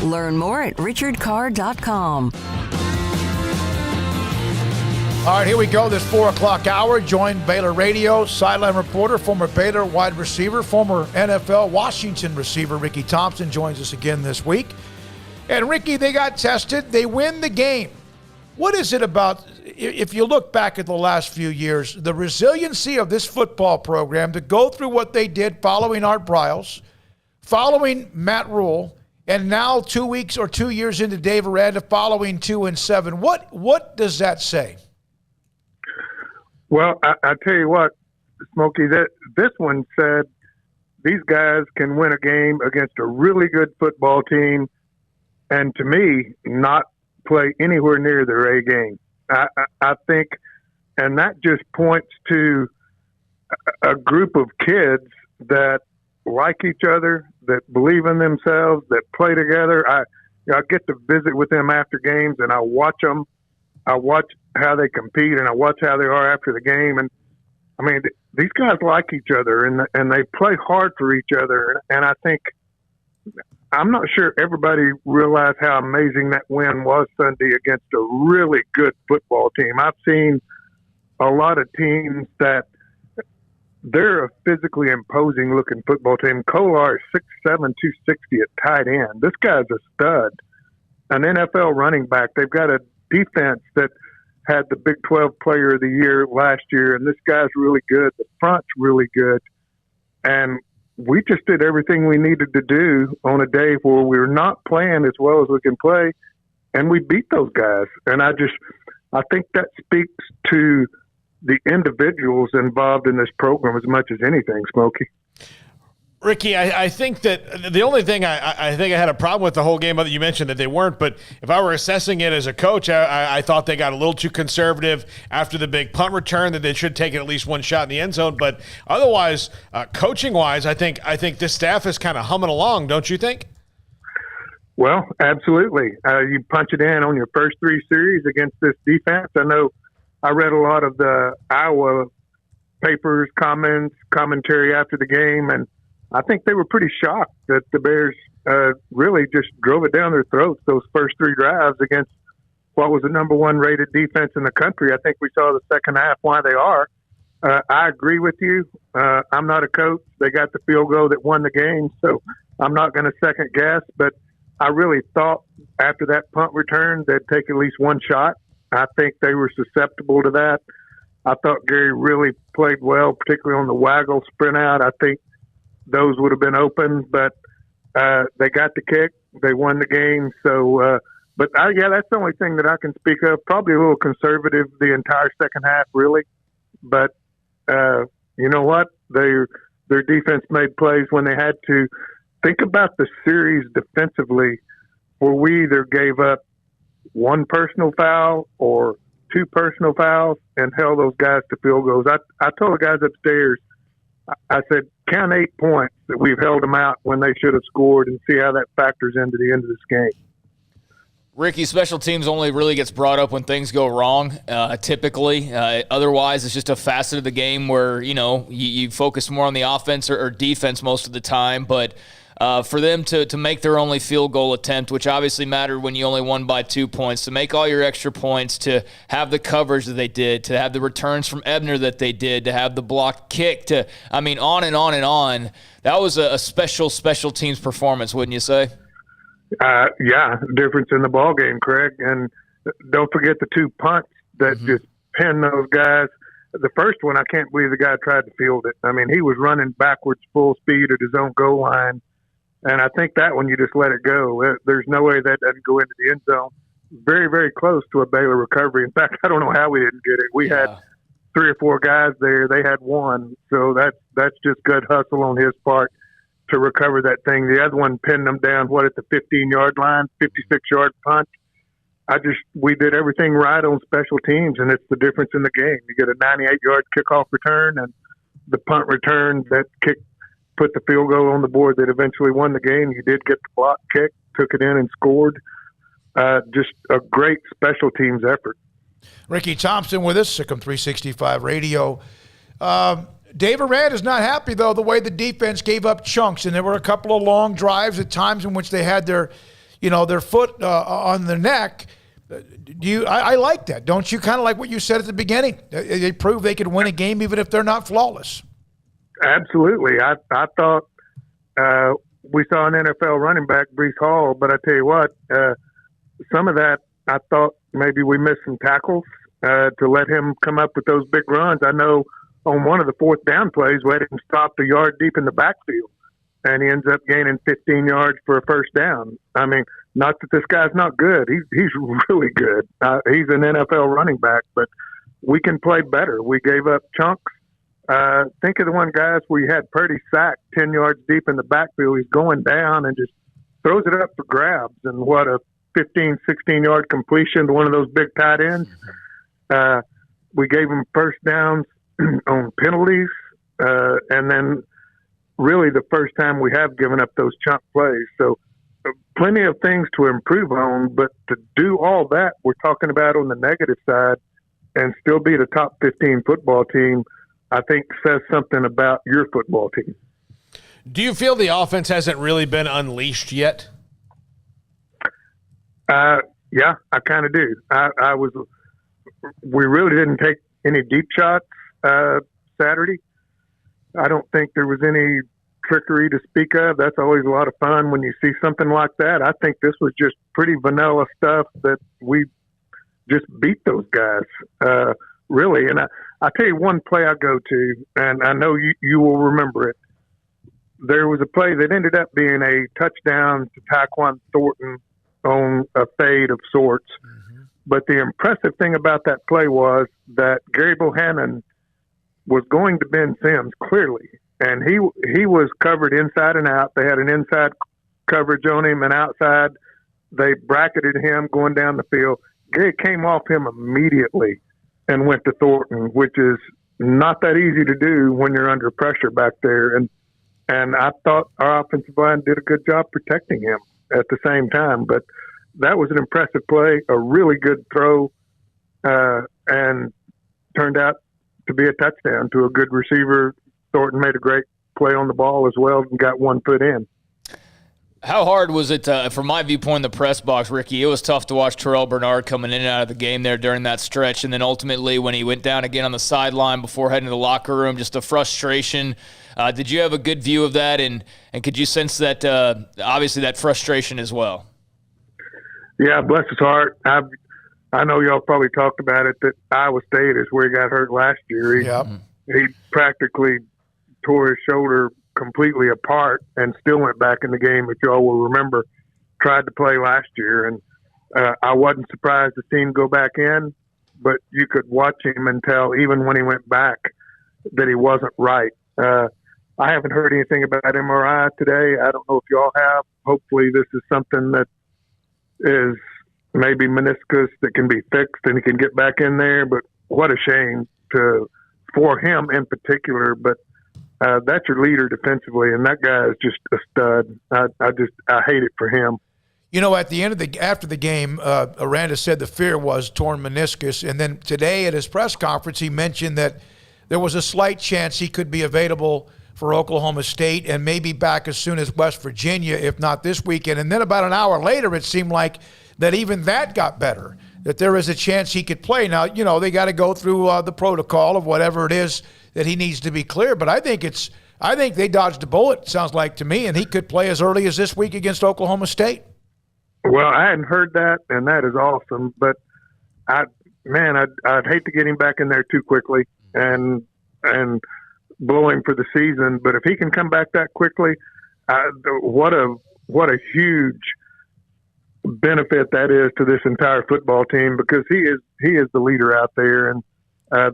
Learn more at richardcarr.com. All right, here we go. This 4 o'clock hour. Join Baylor Radio sideline reporter, former Baylor wide receiver, former NFL Washington receiver Ricky Thompson joins us again this week. And Ricky, they got tested. They win the game. What is it about, if you look back at the last few years, the resiliency of this football program to go through what they did following Art Briles, following Matt Rule, and now 2 weeks or 2 years into Dave Aranda following 2-7? What does that say? Well, I tell you what, Smokey, this one said these guys can win a game against a really good football team and, to me, not play anywhere near their A game. I think, and that just points to a group of kids that like each other, that believe in themselves, that play together. I get to visit with them after games, and I watch them. I watch how they compete, and I watch how they are after the game. And I mean, these guys like each other, and they play hard for each other. And I think, I'm not sure everybody realized how amazing that win was Sunday against a really good football team. I've seen a lot of teams that they're a physically imposing looking football team. Kolar is 6'7", 260 at tight end. This guy's a stud, an NFL running back. They've got a defense that had the Big 12 Player of the Year last year, and this guy's really good. The front's really good. And we just did everything we needed to do on a day where we were not playing as well as we can play, and we beat those guys. And I think that speaks to the individuals involved in this program as much as anything, Smokey. Ricky, I think that the only thing I think I had a problem with the whole game, other you mentioned that they weren't, but if I were assessing it as a coach, I thought they got a little too conservative after the big punt return, that they should take at least one shot in the end zone. But otherwise, coaching-wise, I think this staff is kind of humming along, don't you think? Well, absolutely. You punch it in on your first three series against this defense. I know I read a lot of the Iowa papers, commentary after the game, and I think they were pretty shocked that the Bears really just drove it down their throats those first three drives against what was the number one rated defense in the country. I think we saw the second half why they are. I agree with you. I'm not a coach. They got the field goal that won the game, so I'm not going to second guess. But I really thought after that punt return they'd take at least one shot. I think they were susceptible to that. I thought Gary really played well, particularly on the waggle sprint out. I think those would have been open, but they got the kick. They won the game. So, yeah, that's the only thing that I can speak of. Probably a little conservative the entire second half, really. But you know what? Their defense made plays when they had to. Think about the series defensively, where we either gave up one personal foul or two personal fouls and held those guys to field goals. I told the guys upstairs, I said, count 8 points that we've held them out when they should have scored, and see how that factors into the end of this game. Ricky, special teams only really gets brought up when things go wrong, typically. Otherwise, it's just a facet of the game where, you focus more on the offense or defense most of the time. But for them to make their only field goal attempt, which obviously mattered when you only won by 2 points, to make all your extra points, to have the coverage that they did, to have the returns from Ebner that they did, to have the blocked kick, on and on and on. That was a special teams performance, wouldn't you say? Yeah, difference in the ball game, Craig. And don't forget the two punts that just pinned those guys. The first one, I can't believe the guy tried to field it. I mean, he was running backwards full speed at his own goal line. And I think that one, you just let it go. There's no way that doesn't go into the end zone. Very, very close to a Baylor recovery. In fact, I don't know how we didn't get it. We had 3 or 4 guys there. They had one. So that's just good hustle on his part to recover that thing. The other one pinned them down, at the 15-yard line, 56-yard punt. We did everything right on special teams, and it's the difference in the game. You get a 98-yard kickoff return, and the punt return that put the field goal on the board that eventually won the game. You did get the block kick, took it in and scored. Just a great special teams effort. Ricky Thompson with us, Sikkim 365 Radio. Dave Aranda is not happy, though, the way the defense gave up chunks, and there were a couple of long drives at times in which they had their their foot on the neck. I like that. Don't you? Kind of like what you said at the beginning. They prove they can win a game even if they're not flawless. Absolutely. I thought we saw an NFL running back, Breece Hall, but I tell you what, some of that I thought maybe we missed some tackles to let him come up with those big runs. I know on one of the fourth down plays, we had him stop a yard deep in the backfield, and he ends up gaining 15 yards for a first down. I mean, not that this guy's not good. He's really good. He's an NFL running back, but we can play better. We gave up chunks. Think of the one, guys, where you had Purdy sacked 10 yards deep in the backfield. He's going down and just throws it up for grabs. And what a 15, 16-yard completion to one of those big tight ends. We gave him first downs on penalties. And then really the first time we have given up those chunk plays. So plenty of things to improve on, but to do all that we're talking about on the negative side and still be the top 15 football team, I think says something about your football team. Do you feel the offense hasn't really been unleashed yet? Yeah, I kind of do. We really didn't take any deep shots Saturday. I don't think there was any trickery to speak of. That's always a lot of fun when you see something like that. I think this was just pretty vanilla stuff that we just beat those guys, really. And I tell you one play I go to, and I know you will remember it. There was a play that ended up being a touchdown to Tyquan Thornton on a fade of sorts. Mm-hmm. But the impressive thing about that play was that Gary Bohannon was going to Ben Sims clearly, and he was covered inside and out. They had an inside coverage on him and outside. They bracketed him going down the field. Gary came off him immediately and went to Thornton, which is not that easy to do when you're under pressure back there. And I thought our offensive line did a good job protecting him at the same time. But that was an impressive play, a really good throw, and turned out to be a touchdown to a good receiver. Thornton made a great play on the ball as well and got 1 foot in. How hard was it, from my viewpoint in the press box, Ricky? It was tough to watch Terrell Bernard coming in and out of the game there during that stretch, and then ultimately when he went down again on the sideline before heading to the locker room, just the frustration. Did you have a good view of that, and could you sense that, obviously, that frustration as well? Yeah, bless his heart. I know y'all probably talked about it, that Iowa State is where he got hurt last year. He practically tore his shoulder completely apart and still went back in the game, if y'all will remember, tried to play last year. And I wasn't surprised to see him go back in, but you could watch him and tell, even when he went back, that he wasn't right. I haven't heard anything about MRI today. I don't know if y'all have. Hopefully this is something that is maybe meniscus that can be fixed and he can get back in there. But what a shame for him in particular. But that's your leader defensively, and that guy is just a stud. I hate it for him. At the end of after the game, Aranda said the fear was torn meniscus, and then today at his press conference, he mentioned that there was a slight chance he could be available for Oklahoma State and maybe back as soon as West Virginia, if not this weekend. And then about an hour later, it seemed like that even that got better, that there is a chance he could play. Now, they got to go through the protocol of whatever it is that he needs to be clear. But I think they dodged a bullet, sounds like to me, and he could play as early as this week against Oklahoma State. Well, I hadn't heard that, and that is awesome. But I'd hate to get him back in there too quickly and blow him for the season. But if he can come back that quickly, what a huge benefit that is to this entire football team, because he is the leader out there, and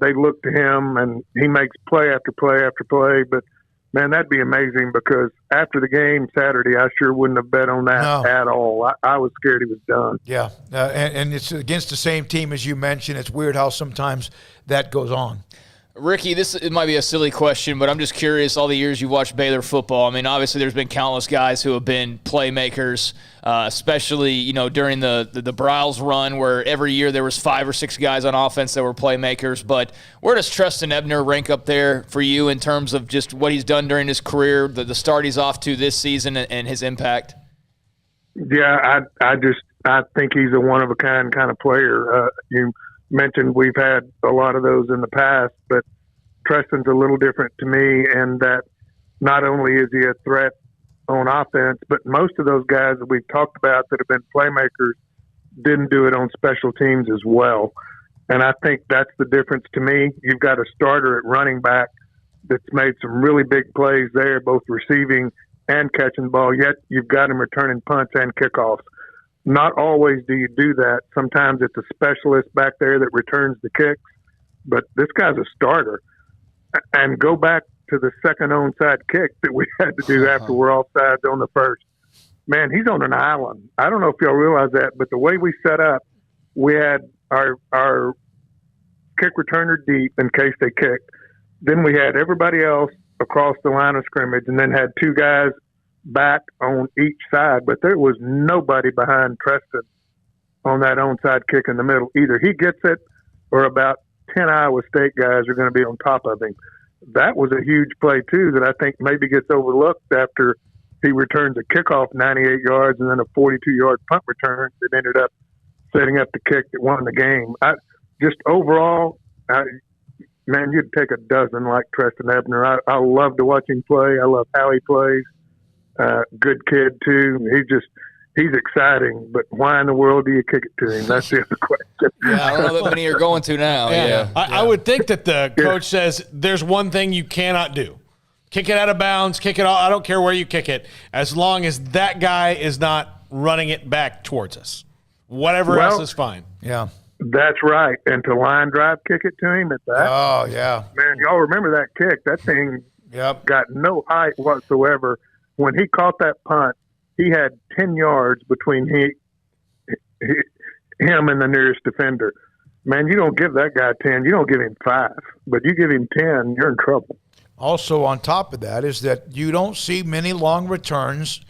they look to him, and he makes play after play after play. But man, that'd be amazing, because after the game Saturday, I sure wouldn't have bet on that at all. I was scared he was done. Yeah, and it's against the same team as you mentioned. It's weird how sometimes that goes on. Ricky, it might be a silly question, but I'm just curious, all the years you've watched Baylor football, I mean, obviously there's been countless guys who have been playmakers, especially, during the Bryles run, where every year there was 5 or 6 guys on offense that were playmakers. But where does Treston Ebner rank up there for you in terms of just what he's done during his career, the start he's off to this season, and his impact? Yeah, I think he's a one of a kind of player. You mentioned we've had a lot of those in the past, but Treston's a little different to me, and that not only is he a threat on offense, but most of those guys that we've talked about that have been playmakers didn't do it on special teams as well. And I think that's the difference to me. You've got a starter at running back that's made some really big plays there, both receiving and catching the ball, yet you've got him returning punts and kickoffs. Not always do you do that. Sometimes it's a specialist back there that returns the kicks, but this guy's a starter. And go back to the second onside kick that we had to do after we're offsides on the first. Man, he's on an island. I don't know if y'all realize that, but the way we set up, we had our kick returner deep in case they kicked. Then we had everybody else across the line of scrimmage, and then had two guys back on each side. But there was nobody behind Treston on that onside kick in the middle. Either he gets it or about 10 Iowa State guys are going to be on top of him. That was a huge play, too, that I think maybe gets overlooked after he returns a kickoff 98 yards and then a 42-yard punt return that ended up setting up the kick that won the game. Man, you'd take a dozen like Treston Ebner. I love to watch him play. I love how he plays. Good kid, too. He's exciting, but why in the world do you kick it to him? That's the other question. Yeah, I don't know that many are going to now. Yeah. I would think that the coach says there's one thing you cannot do. Kick it out of bounds, kick it all. I don't care where you kick it, as long as that guy is not running it back towards us. Whatever else is fine. Yeah. That's right. And to line drive kick it to him at that. Oh, yeah. Man, y'all remember that kick. That thing got no height whatsoever. When he caught that punt, he had 10 yards between him and the nearest defender. Man, you don't give that guy 10. You don't give him 5. But you give him 10, you're in trouble. Also, on top of that, is that you don't see many long returns.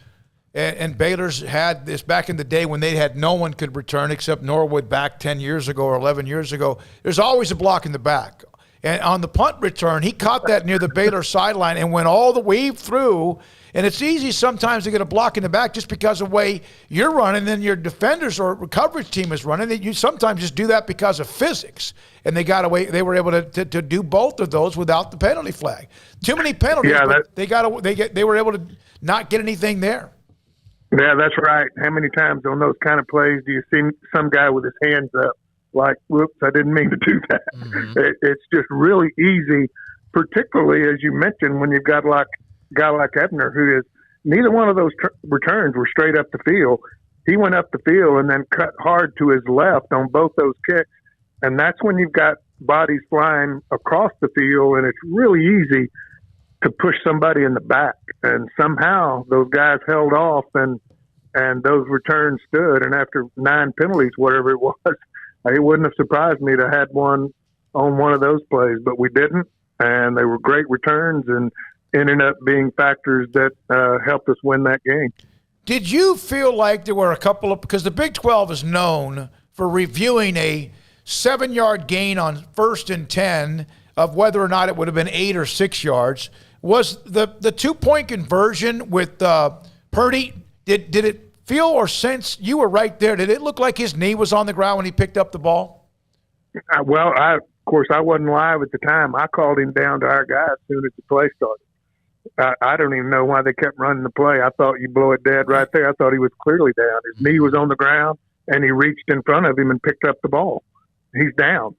And Baylor's had this back in the day when they had no one could return except Norwood back 10 years ago or 11 years ago. There's always a block in the back. And on the punt return, he caught that near the Baylor sideline and went all the way through. And it's easy sometimes to get a block in the back just because of the way you're running and your defenders or coverage team is running. You sometimes just do that because of physics. And they got away. They were able to do both of those without the penalty flag. Too many penalties, but they were able to not get anything there. Yeah, that's right. How many times on those kind of plays do you see some guy with his hands up like, whoops, I didn't mean to do that. Mm-hmm. It's just really easy, particularly as you mentioned, when you've got a guy like Ebner, who is neither one of those returns were straight up the field. He went up the field and then cut hard to his left on both those kicks. And that's when you've got bodies flying across the field, and it's really easy to push somebody in the back. And somehow those guys held off and those returns stood. And after 9 penalties, whatever it was, it wouldn't have surprised me to have had one on one of those plays, but we didn't. And they were great returns and ended up being factors that helped us win that game. Did you feel like there were a couple of – because the Big 12 is known for reviewing a 7-yard gain on 1st and 10 of whether or not it would have been 8 or 6 yards. Was the 2-point conversion with Purdy, did it feel or sense – you were right there. Did it look like his knee was on the ground when he picked up the ball? Well, of course, I wasn't live at the time. I called him down to our guy as soon as the play started. I don't even know why they kept running the play. I thought you blow it dead right there. I thought he was clearly down. His knee was on the ground, and he reached in front of him and picked up the ball. He's down.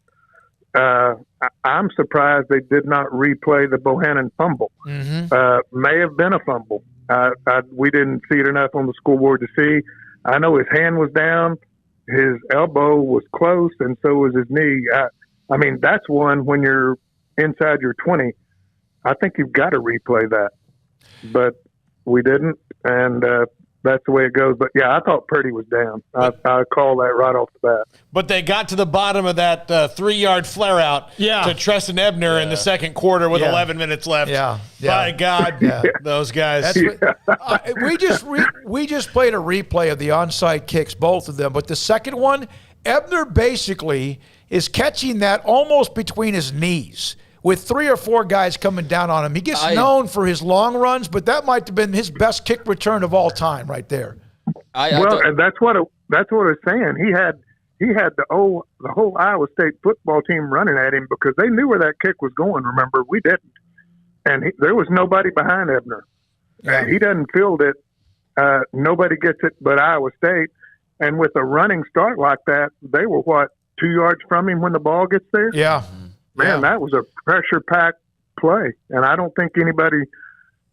I'm surprised they did not replay the Bohannon fumble. Mm-hmm. May have been a fumble. We didn't see it enough on the scoreboard to see. I know his hand was down, his elbow was close, and so was his knee. I mean, that's one when you're inside your 20. I think you've got to replay that. But we didn't, and that's the way it goes. But, yeah, I thought Purdy was down. I call that right off the bat. But they got to the bottom of that 3-yard flare-out to Treston Ebner in the second quarter with 11 minutes left. Yeah. By God, those guys. We just played a replay of the onside kicks, both of them. But the second one, Ebner basically is catching that almost between his knees, with 3 or 4 guys coming down on him. He gets known for his long runs, but that might have been his best kick return of all time right there. And that's what it's saying. He had the whole Iowa State football team running at him because they knew where that kick was going. Remember, we didn't, and there was nobody behind Ebner. Yeah. He doesn't field it. Nobody gets it but Iowa State. And with a running start like that, they were 2 yards from him when the ball gets there. Yeah, man, that was a pressure-packed play, and I don't think anybody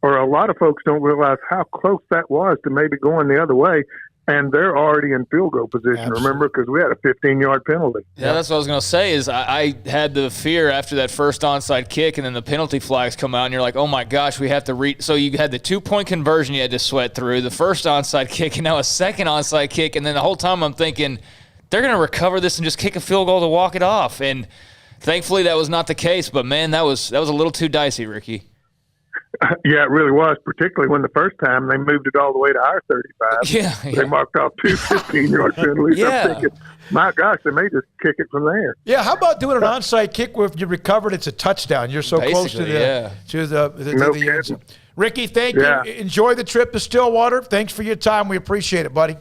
or a lot of folks don't realize how close that was to maybe going the other way. And they're already in field goal position, Absolutely. Remember, because we had a 15-yard penalty. Yeah, that's what I was going to say is I had the fear after that first onside kick and then the penalty flags come out and you're like, oh, my gosh, we have to so you had the 2-point conversion you had to sweat through, the first onside kick and now a second onside kick. And then the whole time I'm thinking they're going to recover this and just kick a field goal to walk it off. And thankfully that was not the case. But, man, that was a little too dicey, Ricky. Yeah, it really was, particularly when the first time they moved it all the way to our 35. Yeah. They marked off 2 15-yard penalties. Yeah. I'm thinking, my gosh, they may just kick it from there. Yeah, how about doing an onside kick where if you recovered, it's a touchdown? You're so close to Basically, the end zone. Ricky, thank you. Enjoy the trip to Stillwater. Thanks for your time. We appreciate it, buddy.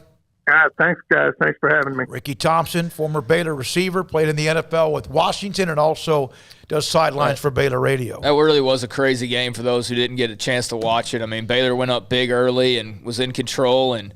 Thanks, guys. Thanks for having me. Ricky Thompson, former Baylor receiver, played in the NFL with Washington and also does sidelines for Baylor Radio. That really was a crazy game for those who didn't get a chance to watch it. I mean, Baylor went up big early and was in control and,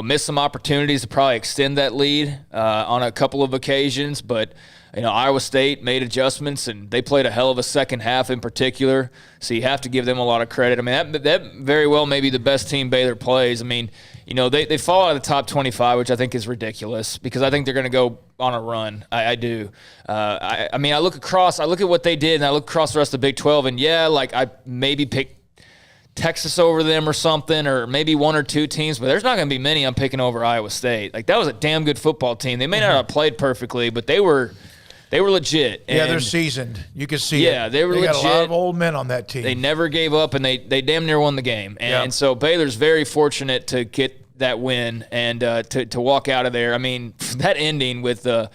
missed some opportunities to probably extend that lead on a couple of occasions. But, Iowa State made adjustments, and they played a hell of a second half in particular. So you have to give them a lot of credit. I mean, that very well may be the best team Baylor plays. I mean, they fall out of the top 25, which I think is ridiculous because I think they're going to go on a run. I do. I mean, I look at what they did, and I look across the rest of the Big 12, and I maybe pick Texas over them or something, or maybe one or two teams, but there's not going to be many I'm picking over Iowa State. That was a damn good football team. They may not have played perfectly, but they were legit. Yeah, they're seasoned. You can see it. Yeah, they were legit. Got a lot of old men on that team. They never gave up, and they damn near won the game. And so Baylor's very fortunate to get that win and to walk out of there. I mean, that ending with a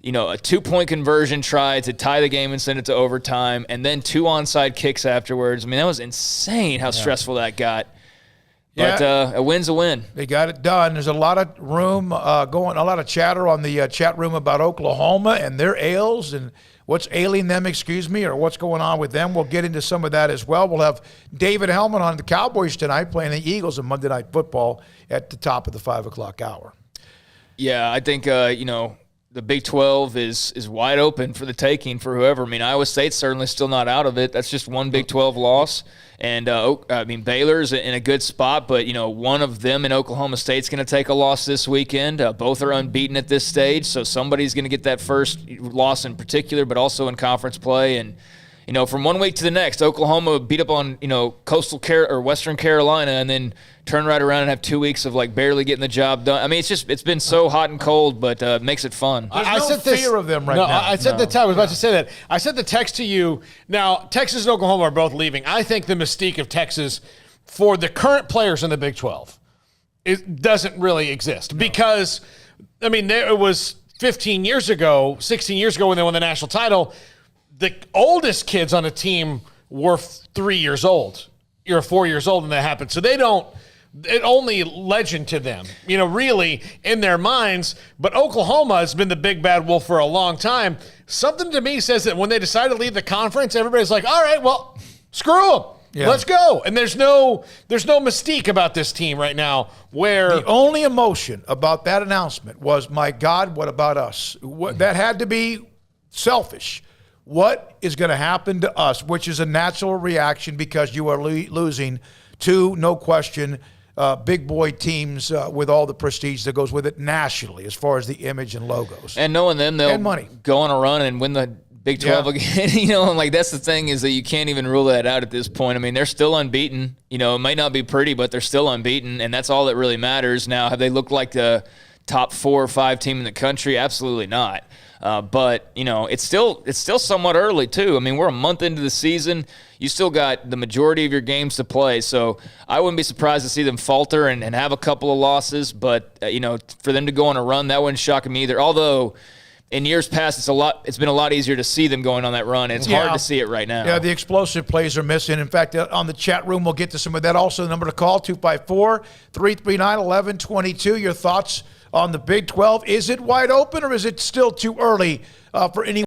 2-point conversion try to tie the game and send it to overtime, and then 2 onside kicks afterwards. I mean, that was insane how stressful that got. But a win's a win. They got it done. There's a lot of room a lot of chatter on the chat room about Oklahoma and their ails and what's ailing them, or what's going on with them. We'll get into some of that as well. We'll have David Hellman on the Cowboys tonight playing the Eagles on Monday Night Football at the top of the 5 o'clock hour. Yeah, I think, the Big 12 is wide open for the taking for whoever. I mean, Iowa State's certainly still not out of it. That's just one Big 12 loss. And, Baylor's in a good spot, but, one of them in Oklahoma State's going to take a loss this weekend. Both are unbeaten at this stage, so somebody's going to get that first loss in particular, but also in conference play. And, from one week to the next, Oklahoma beat up on, Western Carolina and then turn right around and have 2 weeks of barely getting the job done. I mean, it's been so hot and cold, but it makes it fun. There's no fear of them right now. I was about to say that. I sent the text to you. Now, Texas and Oklahoma are both leaving. I think the mystique of Texas for the current players in the Big 12 doesn't really exist because, I mean, it was 16 years ago when they won the national title. The oldest kids on the team were 3 years old. You're 4 years old when that happened. So it only legend to them, really in their minds. But Oklahoma has been the big bad wolf for a long time. Something to me says that when they decide to leave the conference, everybody's like, all right, well, screw them. Yeah. Let's go. And there's no mystique about this team right now where the only emotion about that announcement was, my God, what about us? That had to be selfish. What is going to happen to us, which is a natural reaction because you are losing two, no question, big boy teams with all the prestige that goes with it nationally as far as the image and logos. And knowing them, they'll go on a run and win the Big 12 again. And that's the thing is that you can't even rule that out at this point. I mean, they're still unbeaten. It might not be pretty, but they're still unbeaten, and that's all that really matters. Now, have they looked like the top 4 or 5 team in the country? Absolutely not. But it's still somewhat early too. I mean, we're a month into the season. You still got the majority of your games to play. So I wouldn't be surprised to see them falter and have a couple of losses. But, for them to go on a run, that wouldn't shock me either. Although, in years past, it's been a lot easier to see them going on that run. It's hard to see it right now. Yeah, the explosive plays are missing. In fact, on the chat room, we'll get to some of that. Also, the number to call, 254-339-1122. Your thoughts on the Big 12. Is it wide open, or is it still too early for any